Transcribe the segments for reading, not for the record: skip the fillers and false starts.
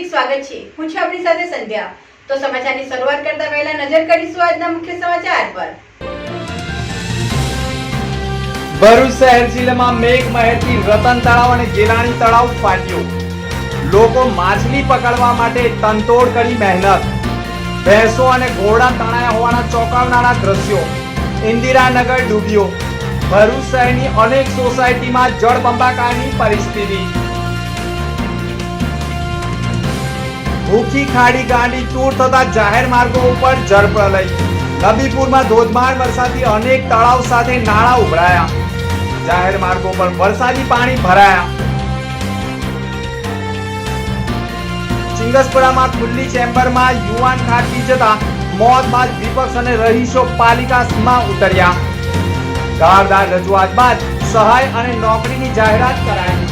હાર્દિક સ્વાગત છે। હું છું આપણી સાથે સંધ્યા। તો સમાચારની શરૂઆત કરતા પહેલા નજર કરીશું આજના મુખ્ય સમાચાર પર। ભરૂચ શહેર જિલ્લામાં મેઘમહેરથી રતન તળાવ અને ગેલાણી તળાવ ફાટ્યું। લોકો માછલી પકડવા માટે તનતોડ કરી મહેનત। ભેંસો અને ઘોડા તણાયા હોવાના ચોંકાવનારા દ્રશ્યો। ઇન્દિરાનગર ડૂબ્યો। ભરૂચ શહેરની અનેક સોસાયટીમાં જળબંબાકારની પરિસ્થિતિ। ભૂખી ખાડી ગાંડી તૂર થતા જાહેર માર્ગો ઉપર જળપ્રલય। નબીપુરમાં ધોધમાર વરસાદથી અનેક તળાવ સાથે નાળા ઉભરાયા। જાહેર માર્ગો પર વરસાદી પાણી ભરાયા। ચિંગસપુરામાં ખુલ્લી ચેમ્બરમાં યુવાન ખાટકી જતા મોત બાદ વિપક્ષ અને રહીશો પાલિકા સીમા ઉતર્યા। ધારદાર રજૂઆત બાદ સહાય અને નોકરીની જાહેરાત કરાઈ।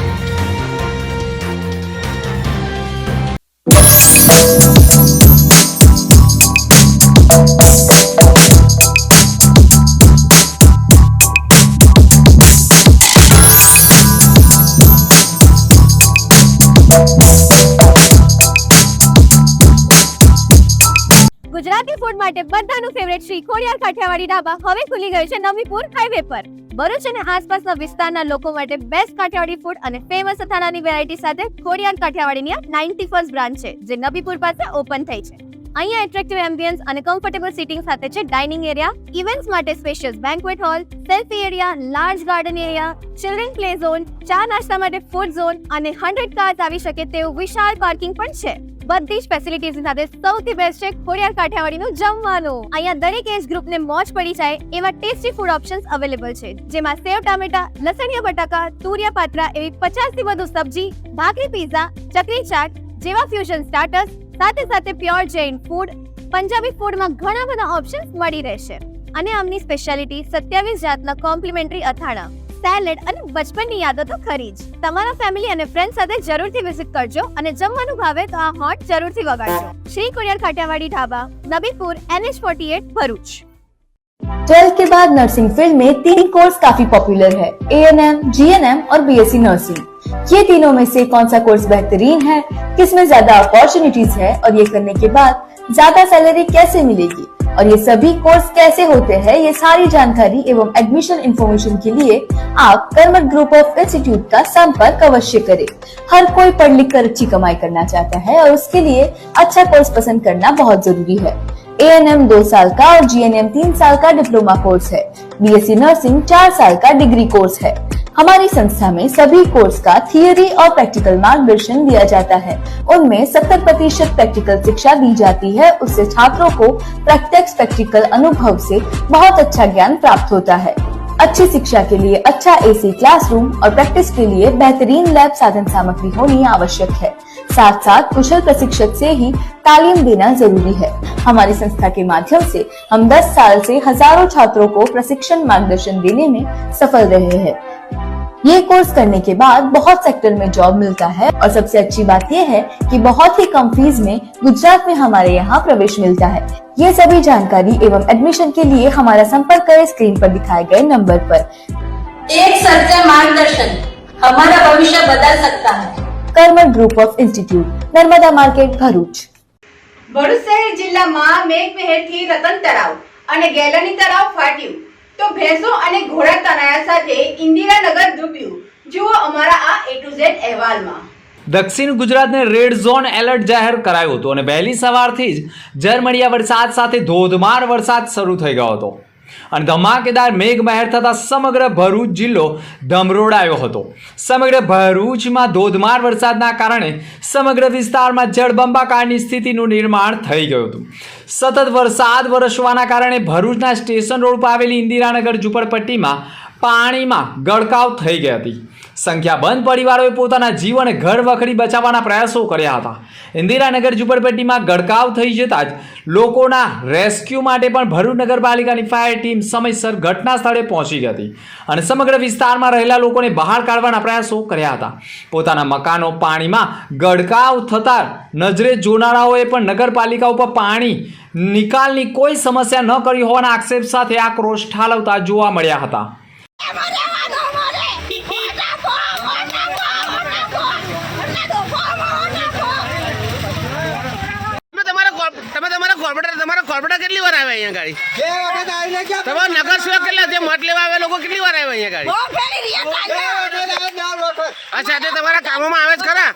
ગુજરાતી ફૂડ માટે બધાનું ફેવરેટ શ્રી ખોડિયાર કાઠિયાવાડી ઢાબા હવે ખુલી ગયું છે નબીપુર હાઈવે પર। ભરૂચ અને આસપાસના વિસ્તારના લોકો માટે બેસ્ટ કાઠિયાવાડી ફૂડ અને ફેમસ અથાણાની વેરાયટી સાથે ખોડિયાર કાઠિયાવાડીની 91st બ્રાન્ચ છે જે નબીપુર પાસે ઓપન થઈ છે। અહીંયા એટ્રેક્ટિવ એમ્બિયન્સ અને કમ્ફર્ટેબલ સીટિંગ સાથે છે ડાઇનિંગ એરિયા, ઇવેન્ટ્સ માટે spacious banquet hall, selfie area, large garden area, children play zone, ચા નાસ્તા માટે ફૂડ ઝોન અને 100 કાર્સ આવી શકે તેવું વિશાળ પાર્કિંગ પણ છે। બધી જ ફેસિલિટીઝ સાથે સૌથી બેસ્ટ છે ખોડિયાર કાઠિયાવાડીનું જમવાનું। અહીંયા દરેક એજ ગ્રુપને મોજ પડી જાય એવા ટેસ્ટી ફૂડ ઓપ્શન્સ અવેલેબલ છે જેમાં સેવ ટામેટા, લસણિયા બટાકા, તુરિયા પાત્રા એવી 50 થી વધુ સબ્જી, ભાખરી પીઝા, ચકરી ચાટ જેવા ફ્યુઝન સ્ટાર્ટર્સ સાથે સાથે પ્યોર જૈન ફૂડ, પંજાબી ફૂડમાં ઘણા બધા ઓપ્શન્સ મળી રહેશે। અને આમની સ્પેશિયાલિટી 27 જાતના કોમ્પ્લિમેન્ટરી અથાણા, સેલેડ અને બચપનની યાદો તો ખરી જ। તમારા ફેમિલી અને ફ્રેન્ડ સાથે જરૂરથી વિઝિટ કરજો અને જમવાનું ભાવે તો આ હોટ જરૂરથી વગાડજો। શ્રી ખોડિયાર કાઠિયાવાડી ढाबा, नबीपुर, NH48, भरूच। 12th के बाद नर्सिंग फील्ड में 3 कोर्स काफी पॉपुलर है, ANM, GNM और BSc नर्सिंग। ये तीनों में से कौन सा कोर्स बेहतरीन है, किसमें ज्यादा अपॉर्चुनिटीज है और ये करने के बाद ज्यादा सैलरी कैसे मिलेगी और ये सभी कोर्स कैसे होते हैं, ये सारी जानकारी एवं एडमिशन इंफॉर्मेशन के लिए आप कर्मठ ग्रुप ऑफ इंस्टीट्यूट का संपर्क अवश्य करें। हर कोई पढ़ लिख कर अच्छी कमाई करना चाहता है और उसके लिए अच्छा कोर्स पसंद करना बहुत जरूरी है। ANM 2 साल का और GNM 3 साल का डिप्लोमा कोर्स है। BSc नर्सिंग 4 साल का डिग्री कोर्स है। हमारी संस्था में सभी कोर्स का थियरी और प्रैक्टिकल मार्गदर्शन दिया जाता है। उनमें 70% प्रैक्टिकल शिक्षा दी जाती है। उससे छात्रों को प्रत्यक्ष प्रैक्टिकल अनुभव से बहुत अच्छा ज्ञान प्राप्त होता है। अच्छी शिक्षा के लिए अच्छा AC क्लासरूम और प्रैक्टिस के लिए बेहतरीन लैब साधन सामग्री होनी आवश्यक है। साथ साथ कुशल प्रशिक्षक से ही तालीम देना जरूरी है। हमारी संस्था के माध्यम से हम 10 साल से हजारों छात्रों को प्रशिक्षण मार्गदर्शन देने में सफल रहे हैं। ये कोर्स करने के बाद बहुत सेक्टर में जॉब मिलता है और सबसे अच्छी बात यह है कि बहुत ही कम फीस में गुजरात में हमारे यहाँ प्रवेश मिलता है। ये सभी जानकारी एवं एडमिशन के लिए हमारा संपर्क करें स्क्रीन पर दिखाए गए नंबर पर। एक सच्चा मार्गदर्शन हमारा भविष्य बदल सकता है। कर्मठ group of institute, Narmada market, Bharuch. Bharuch શહેર જિલ્લામાં મેઘમહેરથી રતન તળાવ અને ગેલાણી તળાવ ફાટ્યું તો ભેંસો અને ઘોડા તણાયા સાથે ઇન્દિરાનગર ડૂબ્યું। જુઓ અમારા આ A to Z અહેવાલમાં। દક્ષિણ ગુજરાતને રેડ ઝોન એલર્ટ જાહેર કરાયું હતું અને વહેલી સવારથી જ ઝરમરિયા વરસાદ સાથે ધોધમાર વરસાદ શરૂ થઈ ગયો હતો અને ધમાકેદાર મેઘમહેર થતા સમગ્ર ભરૂચ જિલ્લો ધમરોડાયો હતો। સમગ્ર ભરૂચમાં ધોધમાર વરસાદના કારણે સમગ્ર વિસ્તારમાં જળબંબાકારની સ્થિતિનું નિર્માણ થઈ ગયું હતું। સતત વરસાદ વરસવાના કારણે ભરૂચના સ્ટેશન રોડ પર આવેલી ઇન્દિરાનગર ઝૂંપડપટ્ટીમાં પાણીમાં ગળકાવ થઈ ગઈ હતી। સંખ્યાબંધ પરિવારોએ પોતાના જીવ અને ઘર વખરી બચાવવાના પ્રયાસો કર્યા હતા। ઇન્દિરાનગર ઝૂંપડપટ્ટીમાં ગળકાવ થઈ જતા જ લોકોના રેસ્ક્યુ માટે પણ ભરૂચ નગરપાલિકાની ફાયર ટીમ સમયસર ઘટના સ્થળે પહોંચી ગઈ હતી અને સમગ્ર વિસ્તારમાં રહેલા લોકોને બહાર કાઢવાના પ્રયાસો કર્યા હતા। પોતાના મકાનો પાણીમાં ગળકાવ થતા નજરે જોનારાઓએ પણ નગરપાલિકા ઉપર પાણી નિકાલની કોઈ સમસ્યા ન કરી હોવાના આક્ષેપ સાથે આક્રોશ ઠાલવતા જોવા મળ્યા હતા। કોર્પોરેટર તમારા કોર્પોરેટર કેટલી વાર આવે અહીંયા ગાડી? બે વખત આવીને ગયા તમારા નગરસેવક કેટલા જે મત લેવા આવે લોકો કેટલી વાર આવે અહીંયા ગાડી? બે વખત આવ્યા, 4 વખત. અચ્છા તે તમારા કામોમાં આવે જ ખરા?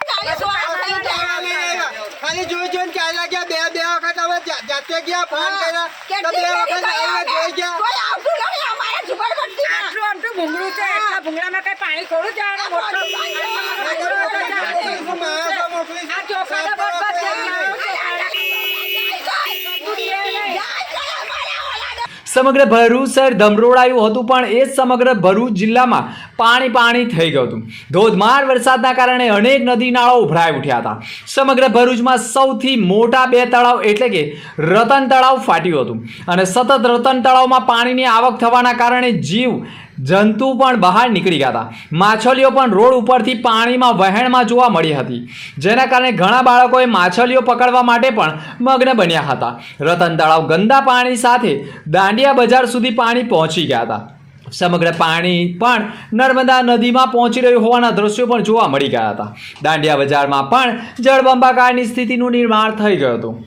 ખાલી જોઈ જોઈને ચાલ્યા ગયા. બે વખત અમે જાતે ગયા, ફોન કર્યા તો 2 વખત આવીને જોઈ ગયા. માણસો મોકલી સમગ્ર ભરૂચ શહેર ધમરોડાયું હતું, પણ એ જ સમગ્ર ભરૂચ જિલ્લામાં પાણી થઈ ગયું હતું. ધોધમાર વરસાદના કારણે અનેક નદી નાળાઓ ઉભરાઈ ઉઠ્યા હતા. સમગ્ર ભરૂચમાં સૌથી મોટા 2 તળાવ એટલે કે રતન તળાવ ફાટ્યું હતું અને સતત રતન તળાવમાં પાણીની આવક થવાના કારણે જીવ જંતુ પણ બહાર નીકળી ગયા હતા. માછલીઓ પણ રોડ ઉપરથી પાણીમાં વહેણમાં જોવા મળી હતી, જેના કારણે ઘણા બાળકોએ માછલીઓ પકડવા માટે પણ મગ્ન બન્યા હતા. રતન તળાવ ગંદા પાણી સાથે દાંડિયા બજાર સુધી પાણી પહોંચી ગયા હતા. સમગ્ર પાણી પણ નર્મદા નદીમાં પહોંચી રહ્યું હોવાના દ્રશ્યો પણ જોવા મળી ગયા હતા. દાંડિયા બજારમાં પણ જળબંબાકારની સ્થિતિનું નિર્માણ થઈ ગયું હતું.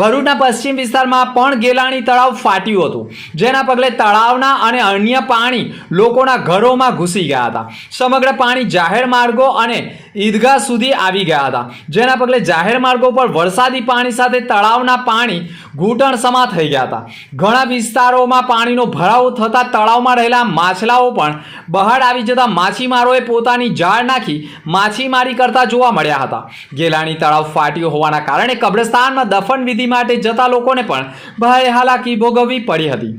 ભરૂચના પશ્ચિમ વિસ્તારમાં પણ ગેલાણી તળાવ ફાટ્યું હતું, જેના પગલે તળાવના અને અન્ય પાણી લોકોના ઘરોમાં ઘૂસી ગયા હતા. સમગ્ર પાણી જાહેર માર્ગો અને ઈદગાહ સુધી આવી ગયા હતા, જેના પગલે જાહેર માર્ગો પર વરસાદી પાણી સાથે તળાવના પાણી ઘૂંટણસમા થઈ ગયા હતા. ઘણા વિસ્તારોમાં પાણીનો ભરાવો થતાં તળાવમાં રહેલા માછલાઓ પણ બહાર આવી જતા માછીમારોએ પોતાની જાળ નાખી માછીમારી કરતા જોવા મળ્યા હતા. ગેલાણી તળાવ ફાટ્યું હોવાના કારણે કબ્રસ્તાનમાં દફન વિધિ માટે જતા લોકોને પણ ભારે હાલાકી ભોગવવી પડી હતી.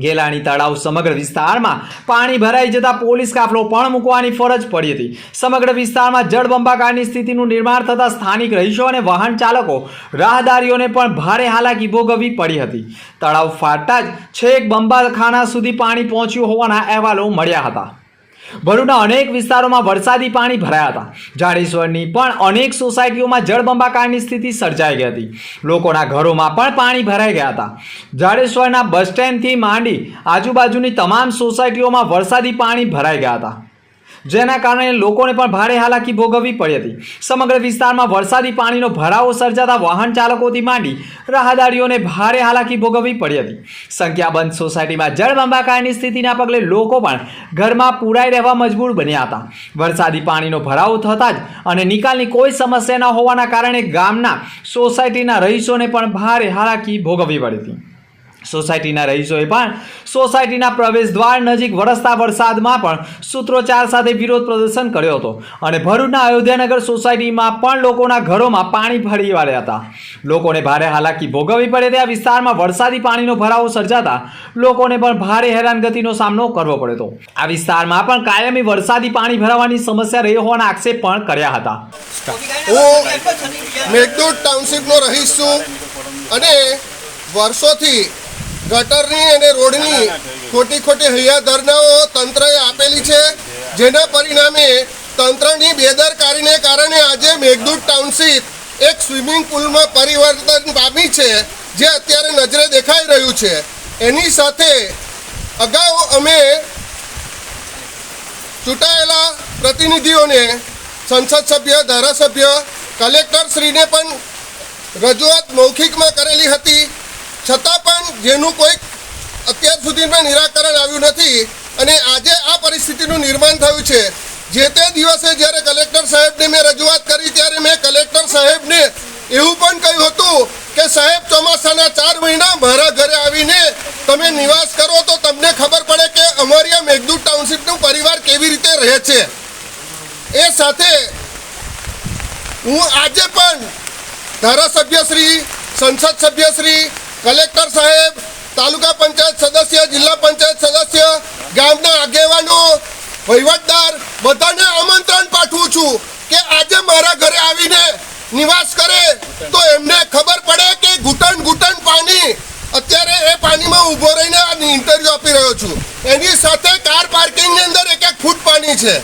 ગેલાણી તળાવ સમગ્ર વિસ્તારમાં પાણી ભરાઈ જતા પોલીસ કાફલો પણ મૂકવાની ફરજ પડી હતી. સમગ્ર વિસ્તારમાં જળબંબાકારની સ્થિતિનું નિર્માણ થતાં સ્થાનિક રહીશો અને વાહન ચાલકો રાહદારીઓને પણ ભારે હાલાકી ભોગવવી પડી હતી. તળાવ ફાટતા જ છેક બંબાખાના સુધી પાણી પહોંચ્યું હોવાના અહેવાલો મળ્યા હતા. ભરૂચના અનેક વિસ્તારોમાં વરસાદી પાણી ભરાયા હતા. જાડેશ્વરની પણ અનેક સોસાયટીઓમાં જળબંબાકારની સ્થિતિ સર્જાઈ ગઈ હતી. લોકોના ઘરોમાં પણ પાણી ભરાઈ ગયા હતા. જાડેશ્વરના બસ સ્ટેન્ડથી માંડી આજુબાજુની તમામ સોસાયટીઓમાં વરસાદી પાણી ભરાઈ ગયા હતા, જેના કારણે લોકોને પણ ભારે હાલાકી ભોગવવી પડી હતી. સમગ્ર વિસ્તારમાં વરસાદી પાણીનો ભરાવો સર્જાતા વાહન ચાલકોથી માંડી રાહદારીઓને ભારે હાલાકી ભોગવવી પડી હતી. સંખ્યાબંધ સોસાયટીમાં જળબંબાકારની સ્થિતિના પગલે લોકો પણ ઘરમાં પૂરાઈ રહેવા મજબૂર બન્યા હતા. વરસાદી પાણીનો ભરાવો થતાં જ અને નિકાલની કોઈ સમસ્યા ન હોવાના કારણે ગામના સોસાયટીના રહીશોને પણ ભારે હાલાકી ભોગવવી પડી હતી. સોસાયટીના રહીશોએ પણ સોસાયટીના પ્રવેશ દ્વાર નજીક વરસતા વરસાદમાં પણ સૂત્રોચ્ચાર સાથે વિરોધ પ્રદર્શન કર્યો હતો અને ભરૂચના અયોધ્યાનગર સોસાયટીમાં પણ લોકોના ઘરોમાં પાણી ફરી વળ્યા હતા. લોકોને ભારે હાલાકી ભોગવવી પડે ત્યાં વિસ્તારમાં વરસાદી પાણીનો ભરાવો સર્જાતા લોકોને પણ ભારે હેરાનગતિનો સામનો કરવો પડ્યો હતો. આ વિસ્તારમાં પણ કાયમી વરસાદી પાણી ભરાવાની સમસ્યા રહી હોવાના આક્ષેપ પણ કર્યા હતા. હું મેઘદૂત ટાઉનશીપનો રહીશ છું અને વર્ષોથી ગટરની અને રોડની ખોટી હૈયાધારણાઓ તંત્રએ આપેલી છે, જેના પરિણામે તંત્રની બેદરકારીને કારણે આજે મેઘદૂત ટાઉનશીપ એક સ્વિમિંગ પુલમાં પરિવર્તન પામી છે, જે અત્યારે નજરે દેખાઈ રહ્યું છે. એની સાથે અગાઉ અમે ચૂંટાયેલા પ્રતિનિધિઓને, સંસદ સભ્ય, ધારાસભ્ય, કલેક્ટરશ્રીને પણ રજૂઆત મૌખિકમાં કરેલી હતી, છતાં પણ જેનું કોઈ અત્યાર સુધીમાં નિરાકરણ આવ્યું નથી અને આજે આ પરિસ્થિતિનું નિર્માણ થયું છે. જે તે દિવસે જ્યારે કલેક્ટર સાહેબને મેં રજૂઆત કરી ત્યારે મેં કલેક્ટર સાહેબને એવું પણ કહ્યું હતું કે સાહેબ, ચોમાસાના 4 મહિના મારા ઘરે આવીને તમે નિવાસ કરો તો તમને ખબર પડે કે અમારી આ મેઘદૂત ટાઉનશીપનું પરિવાર કેવી રીતે રહે છે. એ સાથે હું આજે પણ ધારાસભ્યશ્રી, સંસદ સભ્યશ્રી, કલેક્ટર સાહેબ, તાલુકા પંચાયત સદસ્ય, જિલ્લા પંચાયત સદસ્ય, ગામના આગેવાનો, વહીવટદાર બધાને આમંત્રણ પાઠવું છું કે આજે મારા ઘરે આવીને નિવાસ કરે તો એમને ખબર પડે કે ઘૂંટણ પાણી, અત્યારે એ પાણીમાં ઊભો રહીને આ ઇન્ટરવ્યૂ આપી રહ્યો છું. એની સાથે કાર પાર્કિંગની અંદર 1 ફૂટ પાણી છે,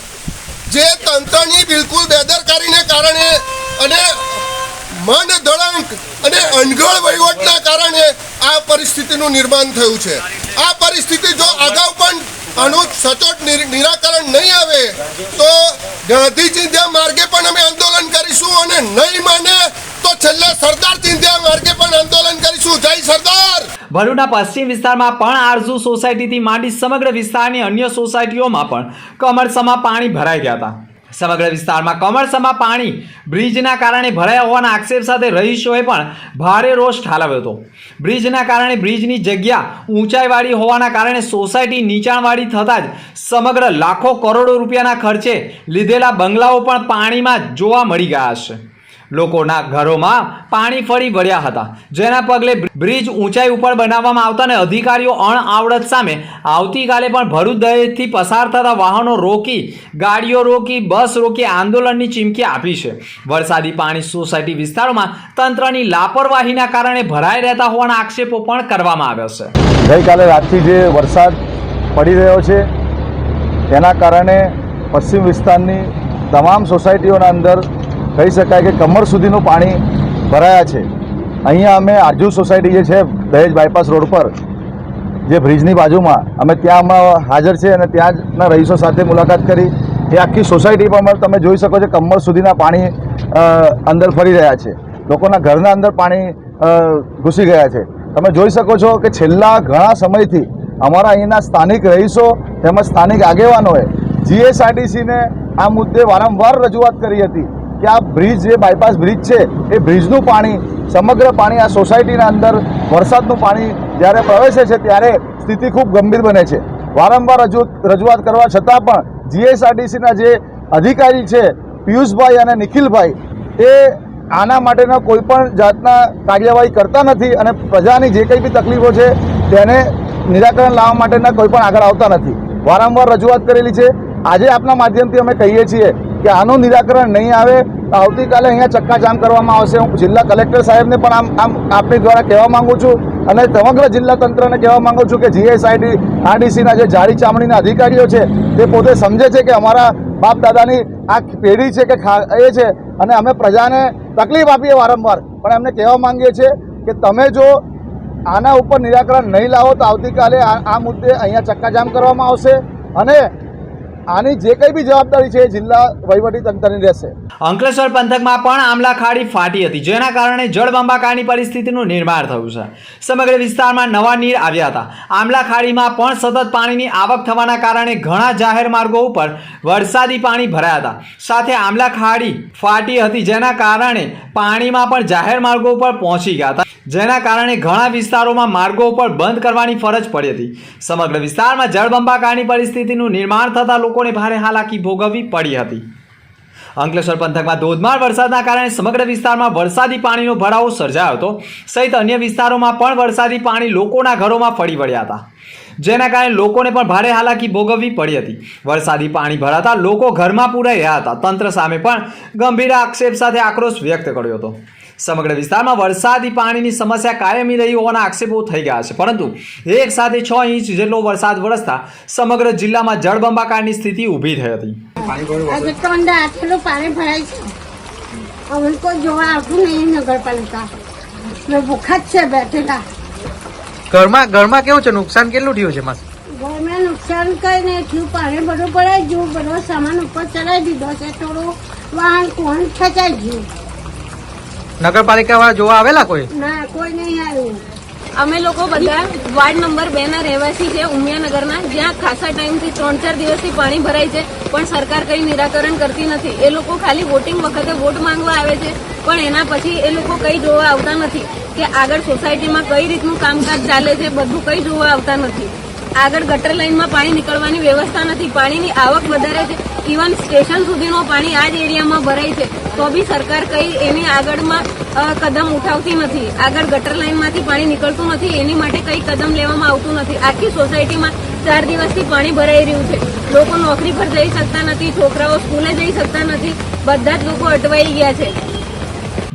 જે તંત્રની બિલકુલ બેદરકારીને કારણે અને મન દળંક અને અણઘડ વહીવટના કારણે આ પરિસ્થિતિનું નિર્માણ થયું છે. આ પરિસ્થિતિ જો અગાઉ પણ આનું સચોટ નિરાકરણ નહીં આવે તો ગાંધીજી માર્ગે પણ અમે આંદોલન કરીશું અને નહીં માને તો છેલ્લે સરદાર ચિંધ્યા માર્ગે પણ આંદોલન કરીશું. જય સરદાર. ભરૂચના પશ્ચિમ વિસ્તારમાં પણ આરઝુ સોસાયટીથી માંડી સમગ્ર વિસ્તારની અન્ય સોસાયટીઓમાં પણ કમરસમાં પાણી ભરાઈ ગયા હતા. સમગ્ર વિસ્તારમાં કમરસમાં પાણી બ્રિજના કારણે ભરાયા હોવાના આક્ષેપ સાથે રહીશોએ પણ ભારે રોષ ઠાલવ્યો હતો. બ્રિજના કારણે બ્રિજની જગ્યા ઊંચાઈવાળી હોવાના કારણે સોસાયટી નીચાણવાળી થતાં જ સમગ્ર લાખો કરોડો રૂપિયાના ખર્ચે લીધેલા બંગલાઓ પણ પાણીમાં જોવા મળી ગયા છે. લોકોના ઘરોમાં પાણી ફરી વળ્યા હતા, જેના પગલે બ્રિજ ઊંચાઈ ઉપર બનાવવામાં આવતા અને અધિકારીઓ અણઆવડત સામે આવતીકાલે પણ ભરૂચ દહેજથી પસાર થતા વાહનો રોકી, ગાડીઓ રોકી, બસ રોકી આંદોલનની ચીમકી આપી છે. વરસાદી પાણી સોસાયટી વિસ્તારોમાં તંત્રની લાપરવાહીના કારણે ભરાઈ રહેતા હોવાના આક્ષેપો પણ કરવામાં આવ્યા છે. ગઈકાલે રાતથી જે વરસાદ પડી રહ્યો છે તેના કારણે પશ્ચિમ વિસ્તારની તમામ સોસાયટીઓના અંદર કહી શકાય કે કમર સુધીનું પાણી ભરાયા છે. અહીંયા અમે આરઝુ સોસાયટી જે છે દહેજ બાયપાસ રોડ પર જે બ્રિજની બાજુમાં અમે ત્યાં હમણાં હાજર છે અને ત્યાંના રહીશો સાથે મુલાકાત કરી. એ આખી સોસાયટી પણ તમે જોઈ શકો છો કમર સુધીના પાણી અંદર ફરી રહ્યા છે. લોકોના ઘરના અંદર પાણી ઘૂસી ગયા છે. તમે જોઈ શકો છો કે છેલ્લા ઘણા સમયથી અમારા અહીંના સ્થાનિક રહીશો તેમજ સ્થાનિક આગેવાનોએ જીએસઆરટીસીને આ મુદ્દે વારંવાર રજૂઆત કરી હતી કે આ બ્રિજ જે બાયપાસ બ્રિજ છે એ બ્રિજનું પાણી સમગ્ર પાણી આ સોસાયટીના અંદર વરસાદનું પાણી જ્યારે પ્રવેશે છે ત્યારે સ્થિતિ ખૂબ ગંભીર બને છે. વારંવાર રજૂઆત કરવા છતાં પણ જીએસઆરટીસીના જે અધિકારી છે પિયુષભાઈ અને નિખિલભાઈ એ આના માટેના કોઈ પણ જાતના કાર્યવાહી કરતા નથી અને પ્રજાની જે કંઈ બી તકલીફો છે તેને નિરાકરણ લાવવા માટેના કોઈ પણ આગળ આવતા નથી. વારંવાર રજૂઆત કરેલી છે. આજે આપના માધ્યમથી અમે કહીએ છીએ કે આનું નિરાકરણ નહીં આવે તો આવતીકાલે અહીંયા ચક્કાજામ કરવામાં આવશે. હું જિલ્લા કલેક્ટર સાહેબને પણ આમ આપની દ્વારા કહેવા માગું છું અને સમગ્ર જિલ્લા તંત્રને કહેવા માગું છું કે જીએસઆરટીસીના જે જાડી ચામડીના અધિકારીઓ છે તે પોતે સમજે છે કે અમારા બાપ દાદાની આ પેઢી છે કે એ છે અને અમે પ્રજાને તકલીફ આપીએ વારંવાર, પણ એમને કહેવા માંગીએ છીએ કે તમે જો આના ઉપર નિરાકરણ નહીં લાવો તો આવતીકાલે આ મુદ્દે અહીંયા ચક્કાજામ કરવામાં આવશે અને આની જે કંઈ બી જવાબદારી છે એ જિલ્લા વહીવટી તંત્રની રહેશે. અંકલેશ્વર પંથકમાં પણ આમલા ખાડી ફાટી હતી, જેના કારણે જળબંબાકારની પરિસ્થિતિનું નિર્માણ થયું છે. સમગ્ર વિસ્તારમાં નવા નીર આવ્યા હતા. આમલા ખાડીમાં પણ સતત પાણીની આવક થવાના કારણે ઘણા જાહેર માર્ગો ઉપર વરસાદી પાણી ભરાયા હતા. સાથે આમલા ખાડી ફાટી હતી, જેના કારણે પાણીમાં પણ જાહેર માર્ગો ઉપર પહોંચી ગયા હતા, જેના કારણે ઘણા વિસ્તારોમાં માર્ગો ઉપર બંધ કરવાની ફરજ પડી હતી. સમગ્ર વિસ્તારમાં જળબંબાકારની પરિસ્થિતિનું નિર્માણ થતાં લોકોને ભારે હાલાકી ભોગવવી પડી હતી. અંકલેશ્વર પંથકમાં ધોધમાર વરસાદના કારણે સમગ્ર વિસ્તારમાં વરસાદી પાણીનો ભરાવો સર્જાયો હતો, સહિત અન્ય વિસ્તારોમાં પણ વરસાદી પાણી લોકોના ઘરોમાં ફરી વળ્યા હતા, જેના કારણે લોકોને પણ ભારે હાલાકી ભોગવવી પડી હતી. વરસાદી પાણી ભરાતા લોકો ઘરમાં પૂરાઈ રહ્યા હતા. તંત્ર સામે પણ ગંભીર આક્ષેપ સાથે આક્રોશ વ્યક્ત કર્યો હતો. સમગ્ર વિસ્તારમાં વરસાદી પાણીની સમસ્યા કાયમી રહી હોવાના આક્ષેપો થઈ ગયા છે, પરંતુ એક સાથે 6 ઇંચ જેટલો વરસાદ વરસતા સમગ્ર જિલ્લામાં જળબંબાકારની સ્થિતિ ઊભી થઈ હતી. આજે તો અંદર આટલું પાણી ભરાય છે, અમને કોઈ જોવા આવતું નહીં. નગરપાલિકા ભૂખા જ છે બેઠેલા. ઘરમાં કેવું છે, નુકસાન કેટલું થયું છે? ઘરમાં નુકસાન કઈ નહીં થયું. પાણી બધું ભરાઈ ગયું, બધો સામાન ઉપર ચડાવી દીધો છે. થોડું વાહન કોણ ખેંચાઈ ગયું. નગરપાલિકા વાળા જોવા આવેલા કોઈ? ના, કોઈ નહીં આવ્યું. અમે લોકો બધા વોર્ડ નંબર 2 ના રહેવાસી છે, ઉમિયાનગરના, જ્યાં ખાસા ટાઈમથી 3-4 દિવસથી પાણી ભરાય છે, પણ સરકાર કઈ નિરાકરણ કરતી નથી. એ લોકો ખાલી વોટિંગ વખતે વોટ માંગવા આવે છે, પણ એના પછી એ લોકો કઈ જોવા આવતા નથી કે આગળ સોસાયટીમાં કઈ રીતનું કામકાજ ચાલે છે, બધું કઈ જોવા આવતા નથી. આગળ ગટર લાઈનમાં પાણી નીકળવાની વ્યવસ્થા નથી. પાણીની આવક વધારે છે, ઇવન સ્ટેશન સુધીનું પાણી આ જ એરિયામાં ભરાય છે, તો બી સરકાર કઈ એની આગળમાં કદમ ઉઠાવતી નથી. આગળ ગટર લાઈનમાંથી પાણી નીકળતું નથી, એની માટે કઈ કદમ લેવામાં આવતું નથી. આખી સોસાયટીમાં 4 દિવસથી પાણી ભરાઈ રહ્યું છે. લોકો નોકરી પર જઈ શકતા નથી, છોકરાઓ સ્કૂલે જઈ શકતા નથી, બધા જ લોકો અટવાઈ ગયા છે.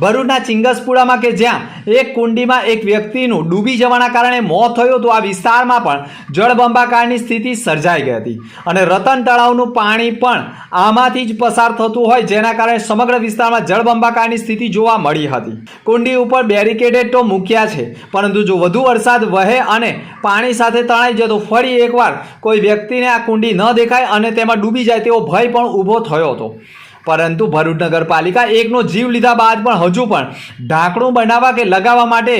ભરૂચના ચિંગસપુરામાં કે જ્યાં એક કુંડીમાં એક વ્યક્તિનું ડૂબી જવાના કારણે મોત થયું હતું, આ વિસ્તારમાં પણ જળબંબાકારની સ્થિતિ સર્જાઈ ગઈ હતી અને રતન તળાવનું પાણી પણ આમાંથી જ પસાર થતું હોય, જેના કારણે સમગ્ર વિસ્તારમાં જળબંબાકારની સ્થિતિ જોવા મળી હતી. કુંડી ઉપર બેરિકેડેડ તો મૂક્યા છે, પરંતુ જો વધુ વરસાદ વહે અને પાણી સાથે તણાઈ જાય તો ફરી એકવાર કોઈ વ્યક્તિને આ કુંડી ન દેખાય અને તેમાં ડૂબી જાય તેવો ભય પણ ઊભો થયો હતો. પરંતુ ભરૂચ નગરપાલિકા એકનો જીવ લીધા બાદ પણ હજુ પણ ઢાંકણું બનાવવા કે લગાવવા માટે